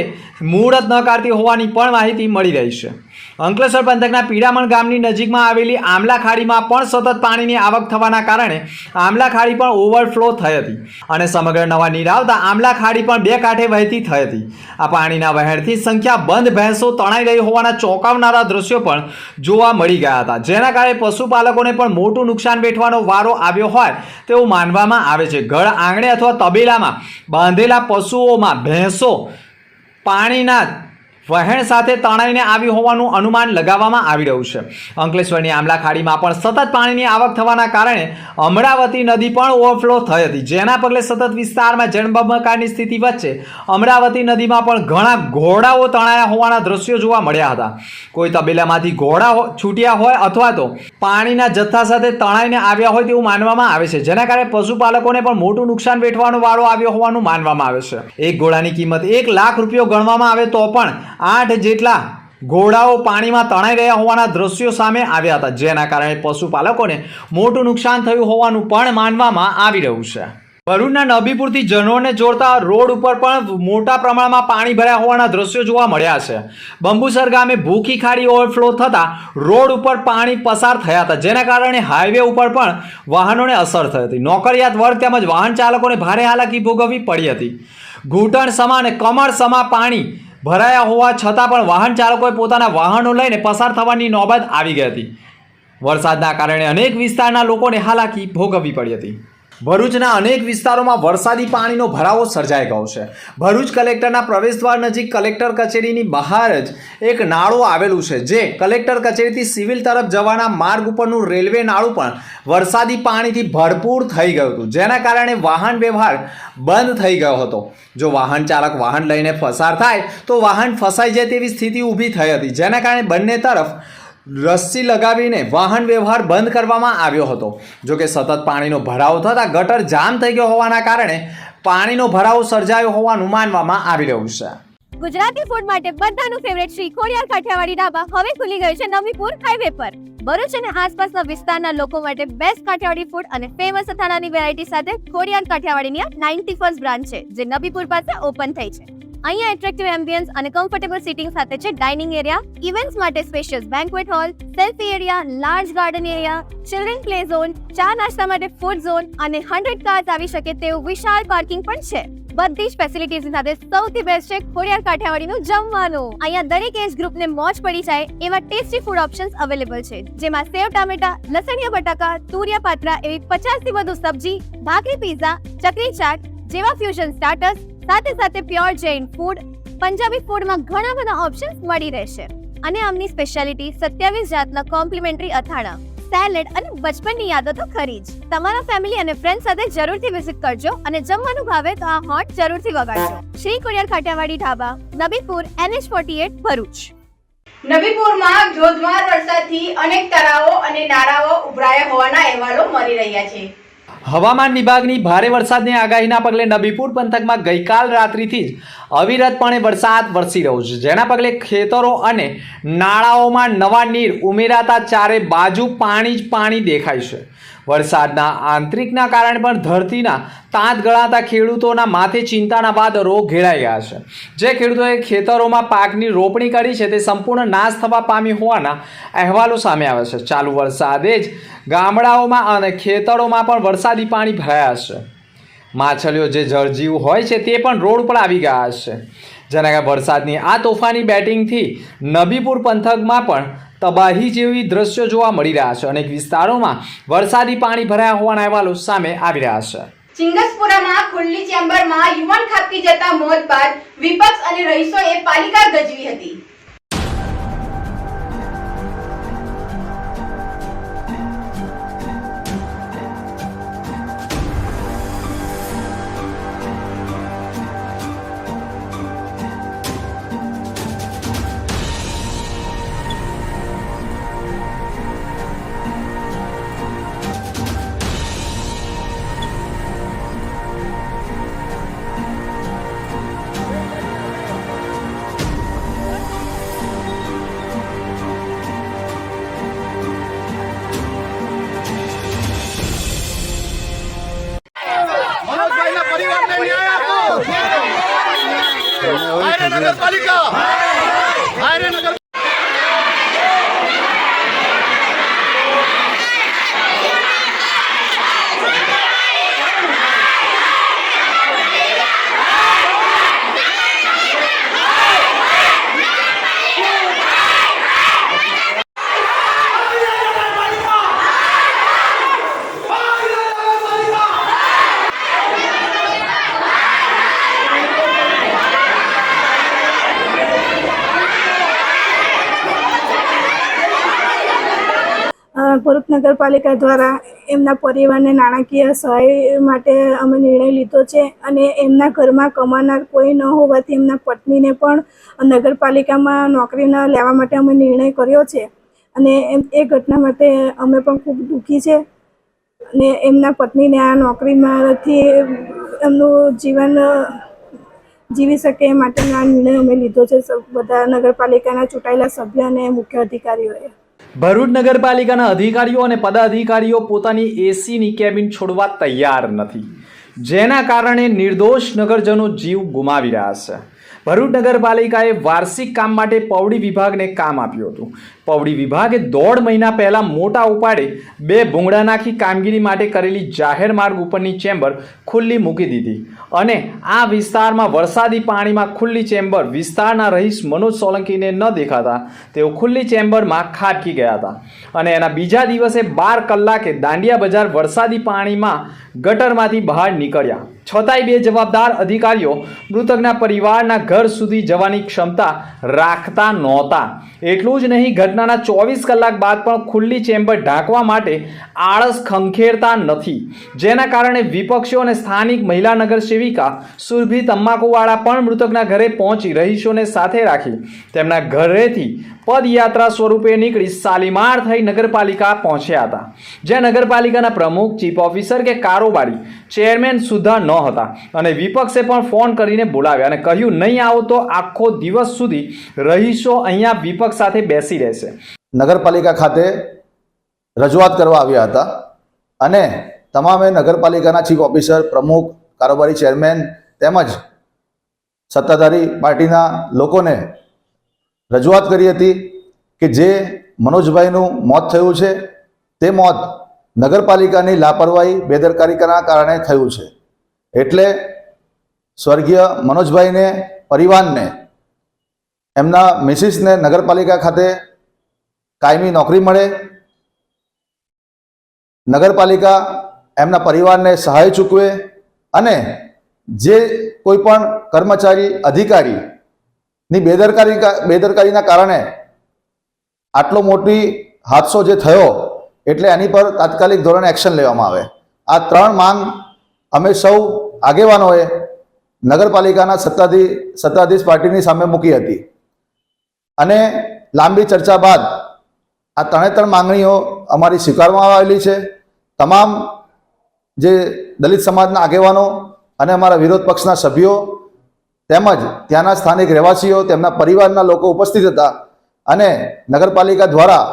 મુહૂર્ત ન કાઢતી હોવાની પણ માહિતી મળી રહી છે. અંકલેશ્વર પંથકના પીડામણ ગામની નજીકમાં આવેલી આમલા ખાડીમાં પણ સતત પાણીની આવક થવાના કારણે આમલા ખાડી પણ ઓવરફ્લો થઈ હતી અને સમગ્ર નવા નીર આવતા આમલા ખાડી પણ બે કાંઠે વહેતી થઈ હતી. આ પાણીના વહેણથી સંખ્યાબંધ ભેંસો તણાઈ રહી હોવાના ચોંકાવનારા દ્રશ્યો પણ જોવા મળી ગયા હતા, જેના કારણે પશુપાલકોને પણ મોટું નુકસાન વેઠવાનો વારો આવ્યો હોય તેવું માનવામાં આવે છે. ઘર આંગણે અથવા તબેલામાં બાંધેલા પશુઓમાં ભેંસો પાણીના વહેણ સાથે તણાઈને આવી હોવાનું અનુમાન લગાવવામાં આવી રહ્યું છે. અંકલેશ્વરની આમલા ખાડીમાં પણ સતત પાણીની આવક થવાના કારણે અમરાવતી નદી પણ ઓવરફ્લો થઈ હતી, જેના પગલે સતત વિસ્તારમાં જળબંબાકારની સ્થિતિ વચ્ચે અમરાવતી નદીમાં પણ ઘણા ઘોડાઓ તણાયા હોવાના દ્રશ્યો જોવા મળ્યા હતા. કોઈ તબેલામાંથી ઘોડા છૂટ્યા હોય અથવા તો પાણીના જથ્થા સાથે તણાઈને આવ્યા હોય તેવું માનવામાં આવે છે, જેના કારણે પશુપાલકોને પણ મોટું નુકસાન વેઠવાનો વારો આવ્યો હોવાનું માનવામાં આવે છે. એક ઘોડાની કિંમત 1 લાખ રૂપિયો ગણવામાં આવે તો પણ 8 જેટલા ઘોડાઓ પાણીમાં તણાઈ રહ્યા હોવાના દ્રશ્યો સામે આવ્યા હતા, જેના કારણે પશુપાલકોને મોટું નુકસાન થયું હોવાનું પણ માનવામાં આવી રહ્યું છે. ભરૂચના નબીપુરથી જનોરને જોડતા રોડ ઉપર પણ મોટા પ્રમાણમાં પાણી ભર્યા હોવાના દ્રશ્યો જોવા મળ્યા છે. બંબુસર ગામે ભૂખી ખાડી ઓવરફ્લો થતાં રોડ ઉપર પાણી પસાર થયા હતા, જેના કારણે હાઈવે ઉપર પણ વાહનોને અસર થઈ હતી. નોકરિયાત વર્ગ તેમજ વાહન ચાલકોને ભારે હાલાકી ભોગવવી પડી હતી. ઘૂંટણ સમા અને કમર સમા પાણી ભરાયા હોવા છતાં પણ વાહન ચાલકોએ પોતાના વાહનો લઈને પસાર થવાની નોબત આવી ગઈ હતી. વરસાદના કારણે અનેક વિસ્તારના લોકોને હાલાકી ભોગવવી પડી હતી. ભરૂચના અનેક વિસ્તારોમાં વરસાદી પાણીનો ભરાવો સર્જાઈ ગયો છે. ભરૂચ કલેક્ટરના પ્રવેશદ્વાર નજીક કલેક્ટર કચેરીની બહાર જ એક નાળું આવેલું છે, જે કલેક્ટર કચેરીથી સિવિલ તરફ જવાના માર્ગ ઉપરનું રેલવે નાળું પણ વરસાદી પાણીથી ભરપૂર થઈ ગયું હતું, જેના કારણે વાહન વ્યવહાર બંધ થઈ ગયો હતો. જો વાહન ચાલક વાહન લઈને પસાર થાય તો વાહન ફસાઈ જાય તેવી સ્થિતિ ઊભી થઈ હતી, જેના કારણે બંને તરફ રસ્સી લગાવીને વાહન વ્યવહાર બંધ કરવામાં આવ્યો હતો. જોકે સતત પાણીનો ભરાવો થતાં ગટર જામ થઈ ગયો હોવાના કારણે પાણીનો ભરાવો સર્જાયો હોવાનું માનવામાં આવી રહ્યું છે. ગુજરાતી ફૂડ માટે બધાનું ફેવરેટ શ્રી ખોડિયાર કાઠિયાવાડી ઢાબા હવે ખુલી ગયું છે નવીપુર હાઈવે પર. ભરૂચ અને આસપાસના વિસ્તારના લોકો માટે બેસ્ટ કાઠિયાવાડી ફૂડ અને ફેમસ અથાણાની વેરાયટી સાથે ખોડિયાર કાઠિયાવાડીની 91st બ્રાન્ચ છે, જે નબીપુર પાસે ઓપન થઈ છે. અહીંયા એટ્રેક્ટિવ એમ્બિયન્સ અને કમ્ફર્ટેબલ સીટિંગ સાથે છે ડાઇનિંગ એરિયા, ઇવેન્ટ્સ માટે spacious banquet hall, selfie area, large garden area, children play zone, ચા નાસ્તા માટે ફૂડ ઝોન અને 100 કાર્સ આવી શકે તેવું વિશાળ પાર્કિંગ પણ છે. બધી જ ફેસિલિટીઝ સાથે સૌથી બેસ્ટ છે ખોડિયાર કાઠિયાવાડીનું જમવાનું. અહીંયા દરેક એજ ગ્રુપને મોજ પડી જાય એવા ટેસ્ટી ફૂડ ઓપ્શન્સ અવેલેબલ છે, જેમાં સેવ ટામેટા, લસણિયા બટાકા, તુરિયા પાત્રા એવી 50 થી વધુ સબ્જી, ભાખરી પીઝા, ચકરી ચાટ જેવા ફ્યુઝન સ્ટાર્ટર્સ સાથે સાથે પ્યોર જૈન ફૂડ, પંજાબી ફૂડમાં ઘણા બધા ઓપ્શન્સ મળી રહેશે. અને આમની સ્પેશિયાલિટી 27 જાતના કોમ્પ્લિમેન્ટરી અથાણા, સેલેડ અને બચપનની યાદો તો ખરી જ. તમારા ફેમિલી અને ફ્રેન્ડ સાથે જરૂરથી વિઝિટ કરજો અને જમવાનું ભાવે તો આ હોટ જરૂરથી વગાડજો. શ્રી ખોડિયાર કાઠિયાવાડી ઢાબા, નબીપુર, NH48, ભરૂચ. નબીપુરમાં ધોધમાર વરસાદથી અનેક તળાવો અને નાળાઓ ઉભરાયા હોવાના અહેવાલો મળી રહ્યા છે. હવામાન વિભાગની ભારે વરસાદની આગાહીના પગલે નબીપુર પંથકમાં ગઈકાલ રાત્રિથી જ અવિરતપણે વરસાદ વરસી રહ્યો છે, જેના પગલે ખેતરો અને નાળાઓમાં નવા નીર ઉમેરાતા ચારે બાજુ પાણી જ પાણી દેખાય છે. વરસાદના આંતરિકના કારણે પણ ધરતીના તાત ગળાતા ખેડૂતોના માથે ચિંતાના વાદળો ઘેરાઈ ગયા છે. જે ખેડૂતોએ ખેતરોમાં પાકની રોપણી કરી છે તે સંપૂર્ણ નાશ થવા પામી હોવાના અહેવાલો સામે આવ્યા છે. ચાલુ વરસાદે જ ગામડાઓમાં અને ખેતરોમાં પણ વરસાદી પાણી ભરાયા છે. માછલીઓ જે જળજીવ હોય છે તે પણ રોડ પર આવી ગયા છે, જેના કારણે વરસાદની આ તોફાની બેટિંગથી નબીપુર પંથકમાં પણ તબાહી જેવી દ્રશ્યો જોવા મળી રહ્યા છે. અનેક વિસ્તારોમાં વરસાદી પાણી ભરાયા હોવાના અહેવાલો સામે આવી રહ્યા છે. ચિંગસપુરામાં ખુલ્લી ચેમ્બરમાં યુવાન ખાબકી જતા મોત બાદ વિપક્ષ અને રહીશોએ પાલિકા ગજવી હતી. ભરૂચ નગરપાલિકા દ્વારા એમના પરિવારને નાણાકીય સહાય માટે અમે નિર્ણય લીધો છે અને એમના ઘરમાં કમાનાર કોઈ ન હોવાથી એમના પત્નીને પણ નગરપાલિકામાં નોકરી ન લેવા માટે અમે નિર્ણય કર્યો છે અને એ ઘટના માટે અમે પણ ખૂબ દુઃખી છે અને એમના પત્નીને આ નોકરીમાંથી એમનું જીવન જીવી શકે એ માટેનો આ નિર્ણય અમે લીધો છે બધા નગરપાલિકાના ચૂંટાયેલા સભ્ય અને મુખ્ય અધિકારીઓએ. ભરૂચ નગરપાલિકાના અધિકારીઓ અને પદાધિકારીઓ પોતાની એસીની કેબિન છોડવા તૈયાર નથી, જેના કારણે નિર્દોષ નગરજનો જીવ ગુમાવી રહ્યા છે. ભરૂચ નગરપાલિકાએ વાર્ષિક કામ માટે પૌડી વિભાગને કામ આપ્યું હતું. પૌડી વિભાગે 1.5 મહિના પહેલા મોટા ઉપાડે 2 ભૂંગળા નાખી કામગીરી માટે કરેલી જાહેર માર્ગ ઉપરની ચેમ્બર ખુલ્લી મૂકી દીધી અને આ વિસ્તારમાં વરસાદી પાણીમાં ખુલ્લી ચેમ્બર વિસ્તારના રહીશ મનોજ સોલંકીને ન દેખાતા તેઓ ખુલ્લી ચેમ્બરમાં ખાબકી ગયા હતા અને એના બીજા દિવસે 12 કલાકે દાંડિયા બજાર વરસાદી પાણીમાં ગટરમાંથી બહાર નીકળ્યા. છતાંય બેજવાબદાર અધિકારીઓ મૃતકના પરિવારના ઘર સુધી જવાની ક્ષમતા રાખતા નહોતા. એટલું જ નહીં, ઘટનાના 24 કલાક બાદ પણ ખુલ્લી ચેમ્બર ઢાંકવા માટે આળસ ખંખેરતા નથી, જેના કારણે વિપક્ષીઓ અને સ્થાનિક મહિલા નગર સેવિકા સુરભી તંબાકુવાળા પણ મૃતકના ઘરે પહોંચી રહીશોને સાથે રાખી તેમના ઘરેથી પદયાત્રા સ્વરૂપે નીકળી શાલીમાર થઈ નગરપાલિકા પહોંચ્યા હતા, જ્યાં નગરપાલિકાના પ્રમુખ, ચીફ ઓફિસર કે કારોબારી ચેરમેન સુદ્ધા ન હતા અને વિપક્ષે પણ ફોન કરીને બોલાવ્યા અને કહ્યું નહીં આવો તો આખો દિવસ સુધી રહીશો અહીંયા વિપક્ષ સાથે બેસી રહેશે. નગરપાલિકા ખાતે રજૂઆત કરવા આવ્યા હતા અને તમામે નગરપાલિકાના ચીફ ઓફિસર, પ્રમુખ, કારોબારી ચેરમેન તેમજ સત્તાધારી પાર્ટીના લોકોને રજૂઆત કરી હતી કે જે મનોજભાઈનું મોત થયું છે તે મોત નગરપાલિકાની લાપરવાહી, બેદરકારીના કારણે થયું છે. એટલે સ્વર્ગીય મનોજભાઈને, પરિવારને, એમના મિસિસને નગરપાલિકા ખાતે કાયમી નોકરી મળે, નગરપાલિકા એમના પરિવારને સહાય ચૂકવે અને જે કોઈ પણ કર્મચારી, અધિકારીની બેદરકારીના કારણે આટલો મોટી હાદસો જે થયો એટલે એની પર તાત્કાલિક ધોરણે એક્શન લેવામાં આવે. આ 3 માંગ અમે સૌ આગેવાનોએ નગરપાલિકાના સત્તાધીશ પાર્ટીની સામે મૂકી હતી અને લાંબી ચર્ચા બાદ આ 3 માંગણીઓ અમારી સ્વીકારવામાં આવેલી છે. તમામ જે દલિત સમાજના આગેવાનો અને અમારા વિરોધ પક્ષના સભ્યો તેમજ ત્યાંના સ્થાનિક રહેવાસીઓ, તેમના પરિવારના લોકો ઉપસ્થિત હતા અને નગરપાલિકા દ્વારા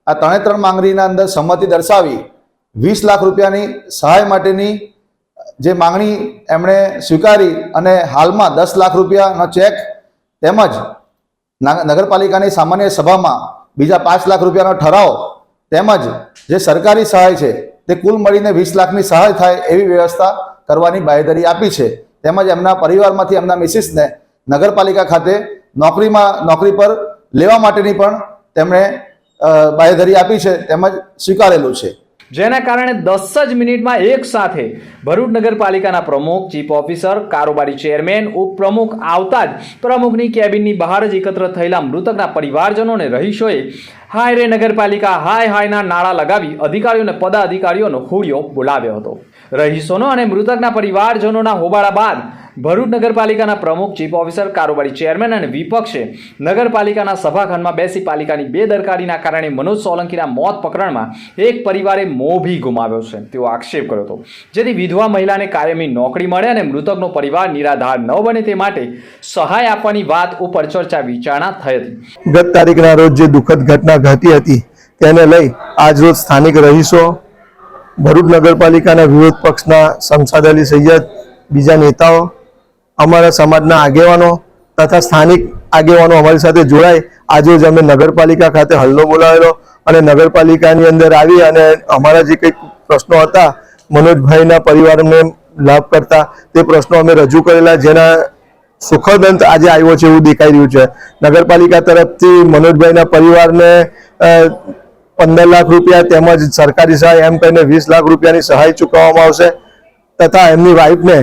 આ 3 માંગણીના અંદર સંમતિ દર્શાવી 20 લાખ રૂપિયાની સહાય માટેની જે માંગણી એમણે સ્વીકારી અને હાલમાં 10 લાખ રૂપિયાનો ચેક તેમજ નગરપાલિકાની સામાન્ય સભામાં બીજા 5 લાખ રૂપિયાનો ઠરાવ તેમજ જે સરકારી સહાય છે તે કુલ મળીને 20 લાખની સહાય થાય એવી વ્યવસ્થા કરવાની બાંયધરી આપી છે. તેમજ એમના પરિવારમાંથી એમના મિસિસને નગરપાલિકા ખાતે નોકરી પર લેવા માટેની પણ તેમણે બાંયધરી આપી છે તેમજ સ્વીકારેલું છે. જેના કારણે 10 જ મિનિટમાં એક સાથે ભરૂચ નગરપાલિકાના પ્રમુખ, ચીફ ઓફિસર, કારોબારી ચેરમેન, ઉપપ્રમુખ આવતા જ પ્રમુખની કેબિનની બહાર જ એકત્ર થયેલા મૃતકના પરિવારજનો અને રહીશોએ હાય રે નગરપાલિકા, હાય હાયના નારા લગાવી અધિકારીઓ અને પદાધિકારીઓનો હોડિયો બોલાવ્યો હતો. રહીશોનો અને મૃતકના પરિવારજનોના હોબાળા બાદ ભરૂચ નગરપાલિકાના પ્રમુખ, ચીફ ઓફિસર, કારોબારી ચેરમેન અને વિપક્ષે નગરપાલિકાના સભાખંડમાં બેસી પાલિકાની બેદરકારીના કારણે મનોજ સોલંકીના મોત પ્રકરણમાં એક પરિવારે મોભી ગુમાવ્યો છે તેવો આક્ષેપ કર્યો હતો, જેથી વિધવા મહિલાને કાયમી નોકરી મળે અને મૃતકનો પરિવાર નિરાધાર ન બને તે માટે સહાય આપવાની વાત ઉપર ચર્ચા વિચારણા થઈ હતી. ગત તારીખના રોજ જે દુઃખદ ઘટના ઘટી હતી તેને લઈ આજરોજ સ્થાનિક રહીશો, ભરૂચ નગરપાલિકાના વિરોધ પક્ષના શમશાદ અલી સૈયદ, બીજા નેતાઓ, અમારા સમાજના આગેવાનો તથા સ્થાનિક આગેવાનો અમારી સાથે જોડાઈ આજે અમે નગરપાલિકા ખાતે હલ્લો બોલાવેલો અને નગરપાલિકાની અંદર આવી અને અમારા જે કંઈક પ્રશ્નો હતા મનોજભાઈના પરિવારને લાભ કરતા તે પ્રશ્નો અમે રજૂ કરેલા, જેના સુખદ અંત આજે આવ્યો છે એવું દેખાઈ રહ્યું છે. નગરપાલિકા તરફથી મનોજભાઈના પરિવારને 15 લાખ રૂપિયા તેમજ સરકારી સહાય એમ કહીને 20 લાખ રૂપિયાની સહાય ચૂકવવામાં આવશે તથા એમની વાઇફને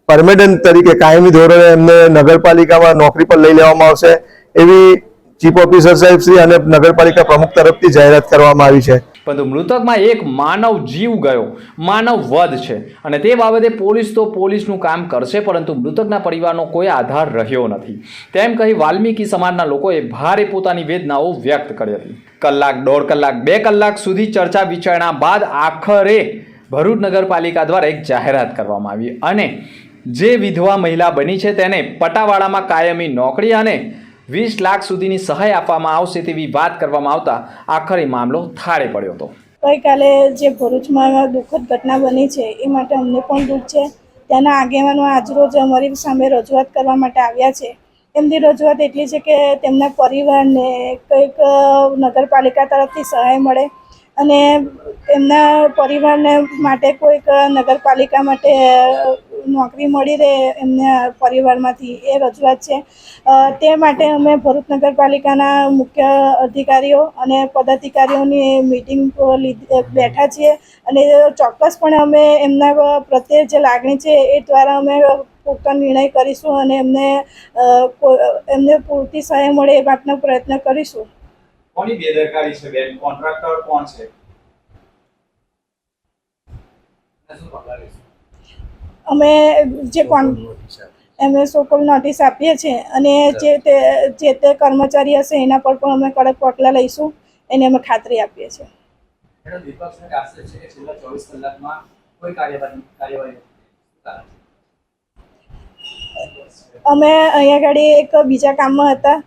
પરમેનન્ટ તરીકે કાયમી ધોરણે એમને નગરપાલિકામાં નોકરી પર લઈ લેવામાં આવશે એવી ચીફ ઓફિસર સાહેબ શ્રી અને નગરપાલિકા પ્રમુખ તરફથી જાહેરાત કરવામાં આવી છે. પરંતુ મૃતકમાં એક માનવ જીવ ગયો, માનવ વધ છે અને તે બાબતે પોલીસ તો પોલીસનું કામ કરશે, પરંતુ મૃતકના પરિવારનો કોઈ આધાર રહ્યો નથી, તેમ કહી વાલ્મીકી સમાજના લોકોએ ભારે પોતાની વેદનાઓ વ્યક્ત કરી હતી. કલાક, 1.5 કલાક, 2 કલાક સુધી ચર્ચા વિચારણા બાદ આખરે ભરૂચ નગરપાલિકા દ્વારા એક જાહેરાત કરવામાં આવી અને જે વિધવા મહિલા બની છે તેને પટાવાળામાં કાયમી નોકરી અને 20 લાખ સુધીની સહાય આપવામાં આવશે તેવી વાત કરવામાં આવતા આખરે મામલો થાળે પડ્યો હતો. ગઈકાલે જે ભરૂચમાં દુઃખદ ઘટના બની છે એ માટે અમને પણ દુઃખ છે. ત્યાંના આગેવાનો આજરોજ અમારી સામે રજૂઆત કરવા માટે આવ્યા છે. એમની રજૂઆત એટલી છે કે તેમના પરિવારને કંઈક નગરપાલિકા તરફથી સહાય મળે અને એમના પરિવારને માટે કોઈક નગરપાલિકા માટે નોકરી મળી રહે એમના પરિવારમાંથી, એ રજૂઆત છે. તે માટે અમે ભરૂચ નગરપાલિકાના મુખ્ય અધિકારીઓ અને પદાધિકારીઓની મિટિંગ બેઠા છીએ અને ચોક્કસપણે અમે એમના પ્રત્યે જે લાગણી છે એ દ્વારા અમે પૂરતો નિર્ણય કરીશું અને એમને પૂરતી સહાય મળે એ વાતનો પ્રયત્ન કરીશું. કોની બેદરકારી છે બેન? કોન્ટ્રાક્ટર કોણ છે? અમે જે સોકોલ નોટિસ આપીએ છીએ અને જે તે કર્મચારી હશે એના પર પણ અમે કડક પગલાં લઈશું, એની અમે ખાતરી આપીએ છીએ. અમે અહીંયા આગળ એક બીજા કામમાં હતા,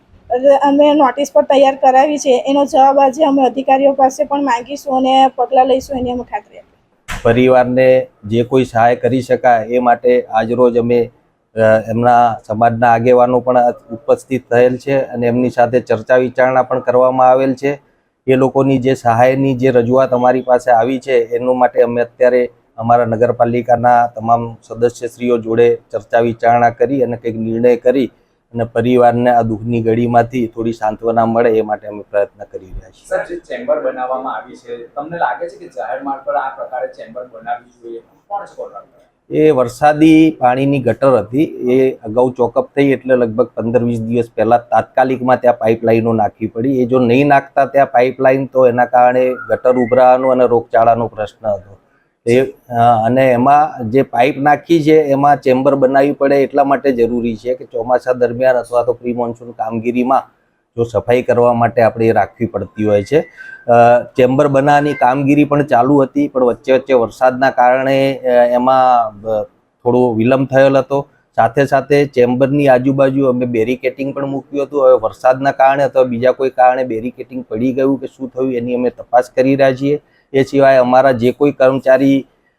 અમે નોટિસ પર તૈયાર કરાવી છે, એનો જવાબ આજે અમે અધિકારીઓ પાસે પણ માંગીશું અને પગલાં લઈશું, એની અમે ખાતરી આપીએ. પરિવારને જે કોઈ સહાય કરી શકાય એ માટે આજરોજ અમે એમના સમાજના આગેવાનો પણ ઉપસ્થિત થયેલ છે અને એમની સાથે ચર્ચા વિચારણા પણ કરવામાં આવેલ છે. એ લોકોની જે સહાયની જે રજૂઆત અમારી પાસે આવી છે એનું માટે અમે અત્યારે અમારા નગરપાલિકાના તમામ સદસ્યશ્રીઓ જોડે ચર્ચા વિચારણા કરી અને કંઈક નિર્ણય કરી અને પરિવારને આ દુઃખની ઘડીમાંથી થોડી સાંત્વના મળે એ માટે અમે પ્રયત્ન કરી રહ્યા છીએ. સર, જે ચેમ્બર બનાવવામાં આવી છે, તમને લાગે છે કે જાહેર માર્ગ પર આ પ્રકારે ચેમ્બર બનાવવી જોઈએ? કોણ છે કોન્ટ્રાક્ટર? એ વરસાદી પાણીની ગટર હતી, એ અગાઉ ચોકઅપ થઈ એટલે લગભગ 15-20 દિવસ પહેલાં તાત્કાલિકમાં ત્યાં પાઇપલાઇનો નાખવી પડી. એ જો નહીં નાખતા ત્યાં પાઇપલાઇન તો એના કારણે ગટર ઉભરાવાનો અને રોગચાળાનો પ્રશ્ન હતો. અને એમાં જે પાઇપ નાખી છે એમાં ચેમ્બર બનાવવી પડે એટલા માટે જરૂરી છે કે ચોમાસા દરમિયાન અથવા તો પ્રી મોન્સૂન કામગીરીમાં જો સફાઈ કરવા માટે આપણે એ રાખવી પડતી હોય છે. ચેમ્બર બનાવવાની કામગીરી પણ ચાલુ હતી, પણ વચ્ચે વચ્ચે વરસાદના કારણે એમાં થોડો વિલંબ થયેલ હતો. સાથે સાથે ચેમ્બરની આજુબાજુ અમે બેરિકેટિંગ પણ મૂક્યું હતું. હવે વરસાદના કારણે અથવા બીજા કોઈ કારણે બેરિકેટિંગ પડી ગયું કે શું થયું એની અમે તપાસ કરી રહ્યા છીએ. એ સિવાય અમારા જે કોઈ કર્મચારી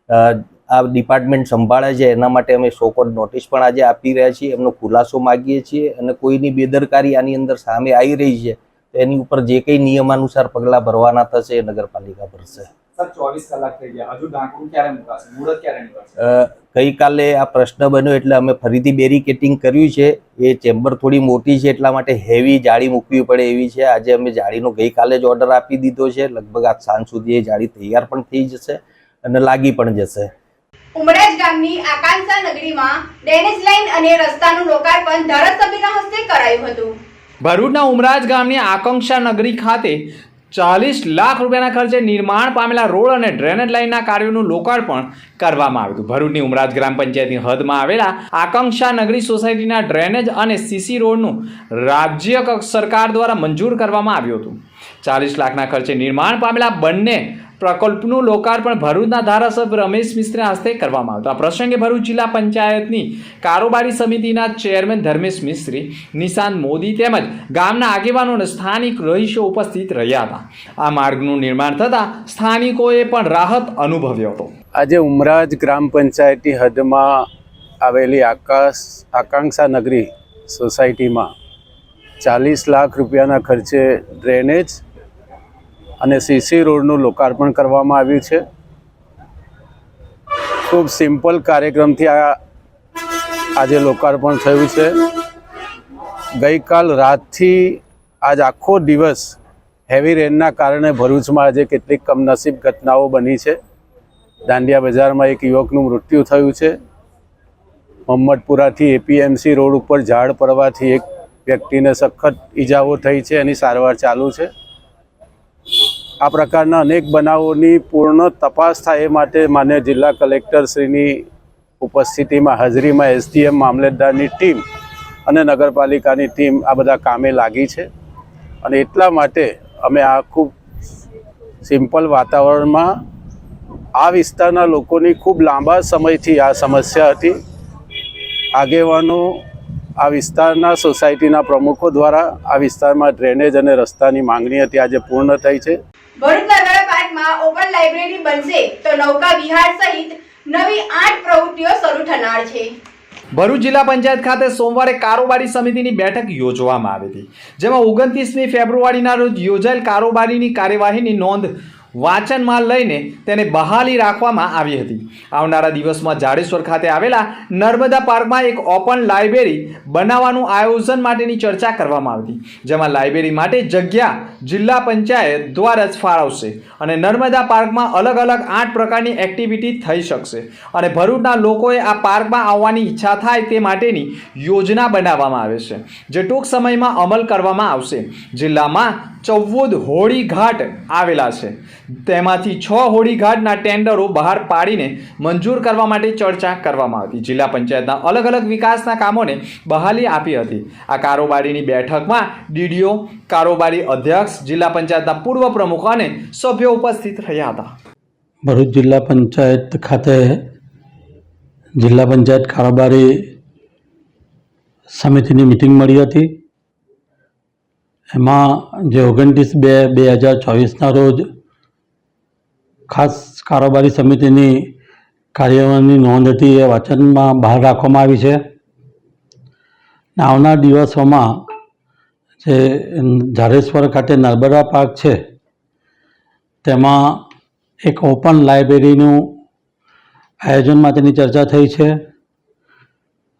આ ડિપાર્ટમેન્ટ સંભાળે છે એના માટે અમે સોકોલ નોટિસ પણ આજે આપી રહ્યા છીએ, એમનો ખુલાસો માગીએ છીએ અને કોઈની બેદરકારી આની અંદર સામે આવી રહી છે તો એની ઉપર જે કંઈ નિયમાનુસાર પગલાં ભરવાના થશે એ નગરપાલિકા ભરશે. સર, 24 કલાક થઈ ગયા, હજુ ઢાંકણું ક્યારે મુકાશે? મુહૂર્ત ક્યારે નીકળશે? ગઈકાલે આ પ્રશ્ન બન્યો એટલે અમે ફરીથી બેરિકેટિંગ કર્યું છે. એ ચેમ્બર થોડી મોટી છે એટલા માટે હેવી જાળી મૂકવી પડે એવી છે. આજે અમે જાળીનો ગઈકાલે જ ઓર્ડર આપી દીધો છે. લગભગ આજ સાંજ સુધી એ જાળી તૈયાર પણ થઈ જશે અને લાગી પણ જશે. ઉમરાજ ગામની આકાંક્ષા નગરીમાં ડ્રેનેજ લાઇન અને રસ્તાનું લોકાર્પણ ધારાસભ્યના હસ્તે કરાયું હતું. ભરૂચના ઉમરાજ ગામની આકાંક્ષા નગરી ખાતે 40 લાખ રૂપિયાના ખર્ચે નિર્માણ પામેલા રોડ અને ડ્રેનેજ લાઇનના કાર્યોનું લોકાર્પણ કરવામાં આવ્યું હતું. ભરૂચની ઉમરાજ ગ્રામ પંચાયતની હદમાં આવેલા આકાંક્ષા નગરી સોસાયટીના ડ્રેનેજ અને સીસી રોડનું રાજ્ય સરકાર દ્વારા મંજૂર કરવામાં આવ્યું હતું. 40 લાખના ખર્ચે નિર્માણ પામેલા બંને પ્રકલ્પનું લોકાર્પણ ભરૂચના ધારાસભ્ય રમેશ મિસ્ત્રીના હસ્તે કરવામાં આવ્યું. આ પ્રસંગે ભરૂચ જિલ્લા પંચાયતની કારોબારી સમિતિના ચેરમેન ધર્મેશ મિસ્ત્રી, નિશાંત મોદી તેમજ ગામના આગેવાનો અને સ્થાનિક રહીશો ઉપસ્થિત રહ્યા હતા. આ માર્ગનું નિર્માણ થતાં સ્થાનિકોએ પણ રાહત અનુભવ્યો હતો. આજે ઉમરાજ ગ્રામ પંચાયતની હદમાં આવેલી આકાંક્ષા નગરી સોસાયટીમાં 40 લાખ રૂપિયાના ખર્ચે ડ્રેનેજ અને સીસી રોડનું લોકાર્પણ કરવામાં આવ્યું છે. ખૂબ સિમ્પલ કાર્યક્રમથી આજે લોકાર્પણ થયું છે. ગઈકાલ રાતથી આજ આખો દિવસ હેવી રેનના કારણે ભરૂચમાં આજે કેટલીક કમનસીબ ઘટનાઓ બની છે. દાંડિયા બજારમાં એક યુવકનું મૃત્યુ થયું છે. મોહમ્મદપુરાથી એપીએમસી રોડ ઉપર ઝાડ પડવાથી એક વ્યક્તિને સખત ઈજાઓ થઈ છે, એની સારવાર ચાલુ છે. આ પ્રકારના અનેક બનાવોની પૂર્ણ તપાસ થાય એ માટે માન્ય જિલ્લા કલેક્ટરશ્રીની ઉપસ્થિતિમાં હાજરીમાં એસડીએમ મામલતદારની ટીમ અને નગરપાલિકાની ટીમ આ બધા કામે લાગી છે અને એટલા માટે અમે આ ખૂબ સિમ્પલ વાતાવરણમાં આ વિસ્તારના લોકોની ખૂબ લાંબા સમયથી આ સમસ્યા હતી. આગેવાનો આ વિસ્તારના સોસાયટીના પ્રમુખો દ્વારા આ વિસ્તારમાં ડ્રેનેજ અને રસ્તાની માંગણી હતી, આજે પૂર્ણ થઈ છે. ભરૂચ નગરપાલિકામાં ઓપન લાઇબ્રેરી બનશે તો નૌકા વિહાર સહિત નવી 8 પ્રવૃત્તિઓ શરૂ થનાર છે. ભરૂચ જિલ્લા પંચાયત ખાતે સોમવારે કારોબારી સમિતિની બેઠક યોજવામાં આવી હતી, જેમાં 29મી ફેબ્રુઆરીના રોજ યોજાયેલ કારોબારીની કાર્યવાહીની નોંધ વાંચનમાં લઈને તેને બહાલી રાખવામાં આવી હતી. આવનારા દિવસમાં જાડેશ્વર ખાતે આવેલા નર્મદા પાર્કમાં એક ઓપન લાઇબ્રેરી બનાવવાનું આયોજન માટેની ચર્ચા કરવામાં આવી હતી, જેમાં લાઇબ્રેરી માટે જગ્યા જિલ્લા પંચાયત દ્વારા જ ફાળવશે અને નર્મદા પાર્કમાં અલગ અલગ 8 પ્રકારની એક્ટિવિટી થઈ શકશે અને ભરૂચના લોકોએ આ પાર્કમાં આવવાની ઈચ્છા થાય તે માટેની યોજના બનાવવામાં આવે છે, જે ટૂંક સમયમાં અમલ કરવામાં આવશે. જિલ્લામાં 14 હોળી ઘાટ આવેલા છે, તેમાંથી 6 હોળી ઘાટના ટેન્ડરો બહાર પાડીને મંજૂર કરવા માટે ચર્ચા કરવામાં આવી. જિલ્લા પંચાયતના અલગ અલગ વિકાસના કામોને બહાલી આપી હતી. આ કારોબારીની બેઠકમાં ડીડીઓ, કારોબારી અધ્યક્ષ, જિલ્લા પંચાયતના પૂર્વ પ્રમુખ અને સભ્યો ઉપસ્થિત રહ્યા હતા. ભરૂચ જિલ્લા પંચાયત ખાતે જિલ્લા પંચાયત કારોબારી સમિતિની મિટિંગ મળી હતી. એમાં જે 29/2/2024ના રોજ ખાસ કારોબારી સમિતિની કાર્યવાહીની નોંધ હતી એ વાંચનમાં બહાર રાખવામાં આવી છે. આવનાર દિવસોમાં જે જાડેશ્વર ખાતે નર્મદા પાર્ક છે તેમાં એક ઓપન લાઇબ્રેરીનું આયોજન માટેની ચર્ચા થઈ છે.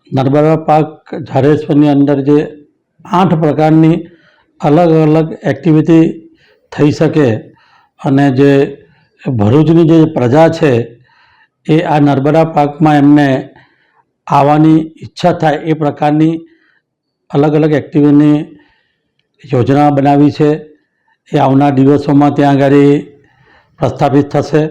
નર્મદા પાર્ક જાડેશ્વરની અંદર જે 8 પ્રકારની અલગ અલગ એક્ટિવિટી થઈ શકે અને જે ભરૂચની જે પ્રજા છે એ આ નર્મદા પાર્કમાં એમને આવવાની ઈચ્છા થાય એ પ્રકારની અલગ અલગ એક્ટિવિટીની યોજના બનાવી છે. એ આવનાર દિવસોમાં ત્યાં આગળ પ્રસ્થાપિત થશે.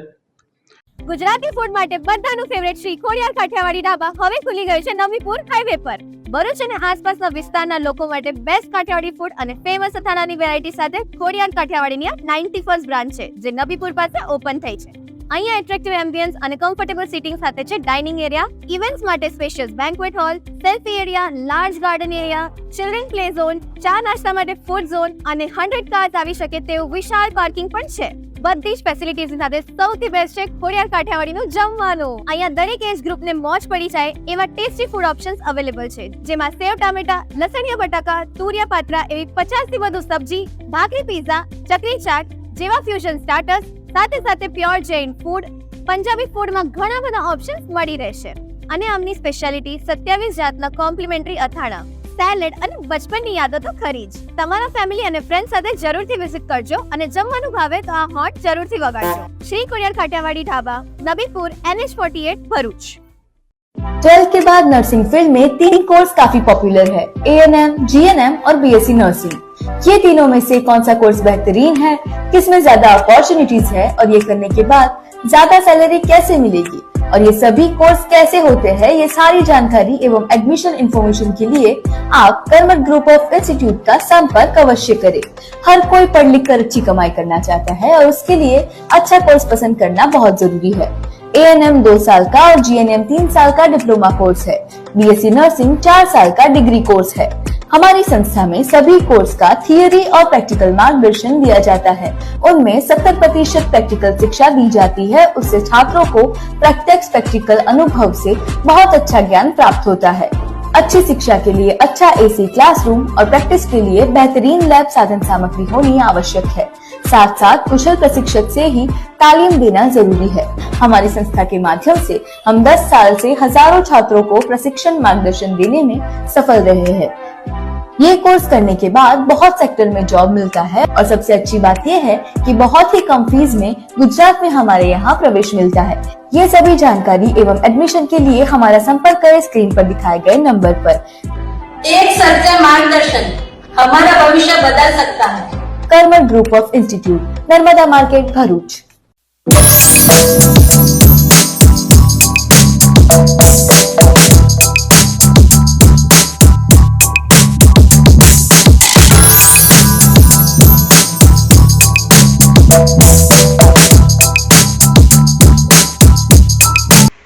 ગુજરાતી ફૂડ માટે બધાનું ફેવરેટ શ્રી ખોડિયાર કાઠિયાવાડી ઢાબા હવે ખુલી ગયું છે નવીપુર હાઈવે પર. ભરૂચ અને આસપાસના વિસ્તારના લોકો માટે બેસ્ટ કાઠિયાવાડી ફૂડ અને ફેમસ અથાણાની વેરાયટી સાથે ખોડિયાર કાઠિયાવાડીની 91st બ્રાન્ચ છે, જે નવીપુર પાસે ઓપન થઈ છે. અહીંયા એટ્રેક્ટિવ એમ્બિયન્સ અને કમ્ફર્ટેબલ સીટિંગ સાથે છે ડાઇનિંગ એરિયા, ઇવેન્ટ્સ માટે spacious banquet hall, selfie area, large garden area, children play zone, ચા નાસ્તા માટે ફૂડ ઝોન અને 100 કાર્સ આવી શકે તેવું વિશાળ પાર્કિંગ પણ છે. બધી જ ફેસિલિટીઝ સાથે સૌથી બેસ્ટ છે ખોડિયાર કાઠિયાવાડીનું જમવાનું. અહીંયા દરેક એજ ગ્રુપને મોજ પડી જાય એવા ટેસ્ટી ફૂડ ઓપ્શન્સ અવેલેબલ છે, જેમાં સેવ ટામેટા, લસણિયા બટાકા, તુરિયા પાત્રા એવી 50 થી વધુ સબ્જી, ભાખરી પીઝા, ચકરી ચાટ જેવા ફ્યુઝન સ્ટાર્ટર્સ સાથે સાથે પ્યોર જૈન ફૂડ, પંજાબી ફૂડમાં ઘણા બધા ઓપ્શન્સ મળી રહેશે. અને આમની સ્પેશિયાલિટી 27 જાતના કોમ્પ્લિમેન્ટરી અથાણા, સેલેડ અને બચપનની યાદો તો ખરી જ. તમારા ફેમિલી અને ફ્રેન્ડ સાથે જરૂરથી વિઝિટ કરજો અને જમવાનું ભાવે તો આ હોટ જરૂરથી વગાડજો. શ્રી ખોડિયાર કાઠિયાવાડી ઢાબા, નબીપુર, NH48, भरूच. 12th के बाद नर्सिंग फील्ड में 3 कोर्स काफी पॉपुलर है, ANM, GNM और BSc नर्सिंग. ये तीनों में से कौन सा कोर्स बेहतरीन है, किसमें ज्यादा अपॉर्चुनिटीज है और ये करने के बाद ज्यादा सैलरी कैसे मिलेगी और ये सभी कोर्स कैसे होते हैं, ये सारी जानकारी एवं एडमिशन इन्फॉर्मेशन के लिए आप कर्मठ ग्रुप ऑफ इंस्टीट्यूट का संपर्क अवश्य करें. हर कोई पढ़ लिख कर अच्छी कमाई करना चाहता है और उसके लिए अच्छा कोर्स पसंद करना बहुत जरूरी है. ANM 2 साल का और GNM 3 साल का डिप्लोमा कोर्स है. BSc नर्सिंग 4 साल का डिग्री कोर्स है. हमारी संस्था में सभी कोर्स का थियरी और प्रैक्टिकल मार्गदर्शन दिया जाता है. उनमें 70% प्रैक्टिकल शिक्षा दी जाती है. उससे छात्रों को प्रत्यक्ष प्रैक्टिकल अनुभव से बहुत अच्छा ज्ञान प्राप्त होता है. अच्छी शिक्षा के लिए अच्छा AC क्लासरूम और प्रैक्टिस के लिए बेहतरीन लैब साधन सामग्री होनी आवश्यक है. साथ साथ कुशल प्रशिक्षक से ही तालीम देना जरूरी है. हमारी संस्था के माध्यम से हम 10 साल से हजारों छात्रों को प्रशिक्षण मार्गदर्शन देने में सफल रहे हैं. ये कोर्स करने के बाद बहुत सेक्टर में जॉब मिलता है और सबसे अच्छी बात यह है कि बहुत ही कम फीस में गुजरात में हमारे यहाँ प्रवेश मिलता है. ये सभी जानकारी एवं एडमिशन के लिए हमारा संपर्क करें स्क्रीन पर दिखाए गए नंबर पर. एक सच्चा मार्गदर्शन हमारा भविष्य बदल सकता है. Carmel group of institute, Narmada market, Bharuch.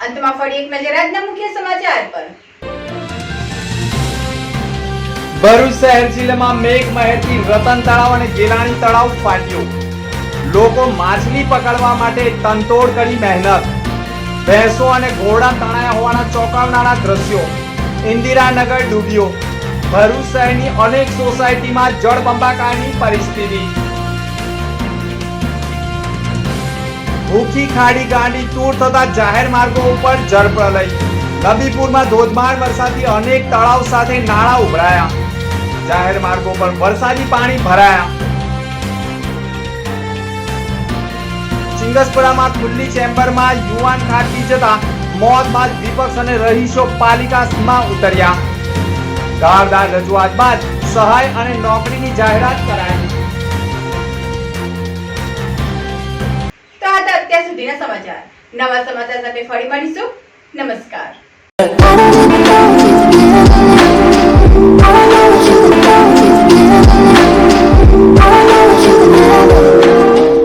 અંતમાં ફરી એક નજર આજના મુખ્ય સમાચાર પર। ભરૂચ શહેર જિલ્લામાં મેઘમહેરથી રતન તળાવ અને ગેલાણી તળાવ ફાટ્યું। લોકો માછલી પકડવા માટે તનતોડ કરી મહેનત। ભેંસો અને ઘોડા તણાયા હોવાના ચોંકાવનારા દ્રશ્યો। ઇન્દિરાનગર ડૂબ્યો। ભરૂચ શહેરની અનેક સોસાયટીમાં જળબંબાકારની પરિસ્થિતિ। ભૂખી ખાડી ગાંડી તૂર થતા જાહેર માર્ગો ઉપર જળપ્રલય। નબીપુરમાં ધોધમાર વરસાદથી અનેક તળાવ સાથે નાળા ઉભરાયા। જાહેર માર્ગો પર વરસાદી પાણી ભરાયા। ચિંગસપુરામાં ખુલ્લી ચેમ્બરમાં યુવાન ખાટકી જતા મોત બાદ વિપક્ષ અને રહીશો પાલિકામાં ઉતર્યા। ધારદાર રજૂઆત બાદ સહાય અને નોકરીની જાહેરાત કરાઈ। તો આ હતા અત્યાર સુધીના સમાચાર। નવા સમાચાર સાથે ફરી મળીશું। નમસ્કાર।